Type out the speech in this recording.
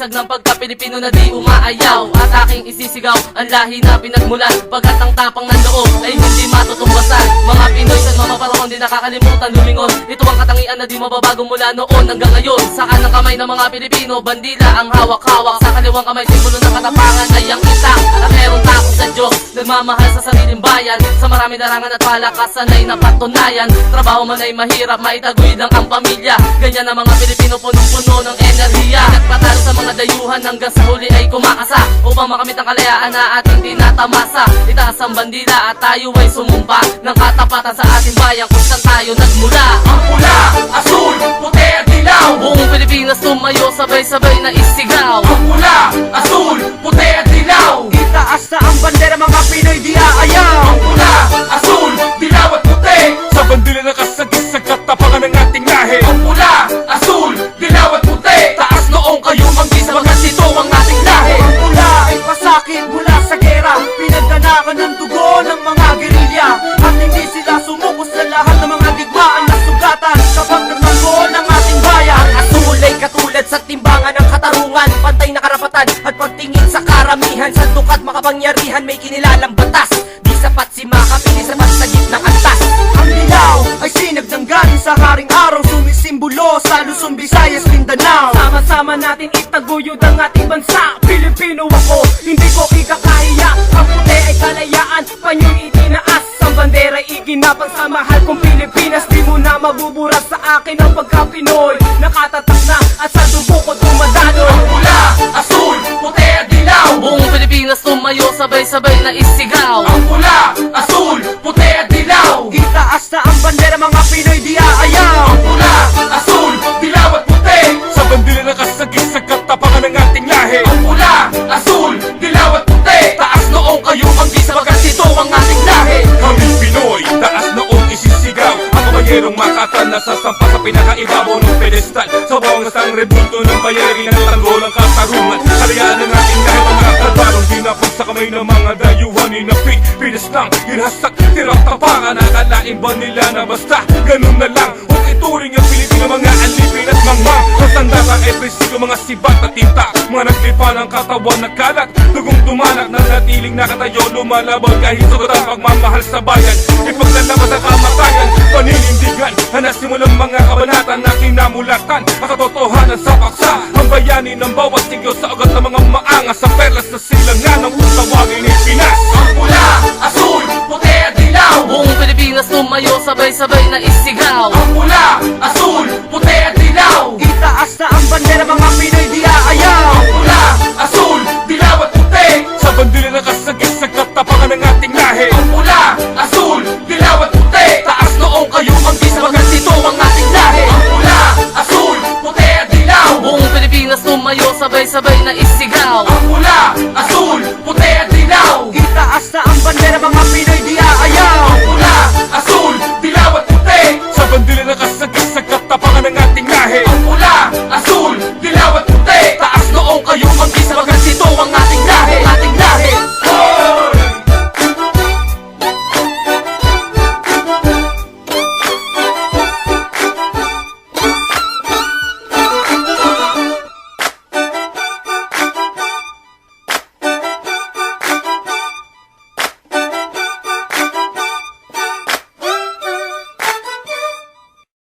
Bisag ng pagka-Pilipino na di umaayaw. At aking isisigaw ang lahi na pinagmulan, pagkat ang tapang ng loob ay hindi matutumbasan. Mga Pinoy sa mamaparahon di nakakalimutan lumingon. Ito ang katangian na di mababago mula noon hanggang ngayon. Sa kanang kamay ng mga Pilipino, bandila ang hawak-hawak. Sa kaliwang kamay, simbolo ng katapangan ay ang itak. At meron takot sa Diyos, nagmamahal sa sariling bayan. Sa marami darangan at palakasan ay napatunayan. Trabaho man ay mahirap, maitaguyod lang ang pamilya. Ganyan ang mga Pilipino, punong-puno ng enerhiya. Nagpatalo sa mga dayuhan hanggang sa huli ay kumakasa, upang makamit ang kalayaan na ating tinatamasa. Itaas ang bandila at tayo ay sumumpa ng katapatan sa ating bayan kung saan tayo nagmula. Ang pula, asul, puti at dilaw. Buong Pilipinas tumayo, sabay-sabay na isigaw. Ang pula, asul, puti at dilaw. Itaas na ang bandera, mga Pinoy di aayaw. Ang pula, asul, dilaw at puti. Sa bandila nakasagis sa katapangan ng ating lahi. Ang pula, asul, dilaw at puti. Taas noong kayo manggisa, pagkat ito ang ating lahi. Ang pula ay pasakit mula sa gera, pinagdanakan ng dugo ng mga gerilya. At hindi sila sumuko sa lahat ng mga digmaan na sugatan kapag nagtanggol ng ating bayan. Ang asul ay katulad sa timbangan ng katarungan, pantay na karapatan at pagtingin sa karamihan. Sa dukat makapangyarihan may kinilalang batas, di sapat si makapili sa pagsagip ng antas. Ang dilaw ay sinag ng galing sa haring araw, sumisimbolo sa Luzon, Visayas, Mindanao. Sama-sama natin itaguyod ang ating bansa. Pilipino ako, hindi ko ikakahiya. Ang puti ay kalayaan, panyong itinaas. Ang bandera iginapang sa mahal kong Pilipinas. Di mo na mabuburas sa akin ang pagka-Pinoy. Nakatatak na at sa dugo ko dumadalo. Ang pula, asul, puti at dilaw. Buong Pilipinas tumayo, sabay-sabay na isigaw. Ang pula, asul, puti at dilaw. Itaas na ang bandera, mga Pinoy di aayaw. Ang pula, asul, dilaw at puti. Sa bandila nakasagis sa katapangan ng ating lahi. Ang pula, asul, dilaw at puti. Taas noong kayo manggisa, pagkat ito ang ating lahi. Kami Pinoy, taas noong isisigaw. Ang kabayerong makatan na sasampa sa pinakaibabaw ng pedestal. Sa bawang sang rebulto ng bayari ng tanggol ang katarungan. Kalayaan ng ating lahi, mga kadarong dinapon sa kamay ng mga dayuhan. Inapit, pinaslang, ginhasak, tirang tapangan. Akalain ba nila na basta ganun na lang? Huwag ituring ang Pilipino, mga alipin at mangmang. Matanda ka ay prinsipyo, mga sibat at tinta. Mga naglipa ng katawan na kalat, dugong dumanak na natiling nakatayo. Lumalaban kahit sugatan, pagmamahal sa bayan, ipaglalabas ang kamatayan. Paninindigan na nasimulang mga kabanata na kinamulatan. Ang katotohanan sa paksa, ang bayani ng bawat sigyo sa ugat ng mga maangas. Sa perlas na silangan ng kung tawagin ni Pinas. Ang pula, asul, puti at dilaw. Buong Pilipinas tumayo, sabay-sabay na isigaw. Ang pula, asul, puti at dilaw. Itaas na ang bandera, mga Pinoy di aayaw. Ang pula, asul, dilaw at puti. Sa bandila nakasagis sa katapangan ng ating lahi. Ang pula, asul, dilaw at puti. Taas noong kayo manggisa, pagkat ito ang ating lahi. Ang pula, asul, puti at dilaw. Buong Pilipinas tumayo, sabay-sabay na isigaw. Ang pula, asul, puti at dilaw. Itaas na ang bandera, mga Pinoy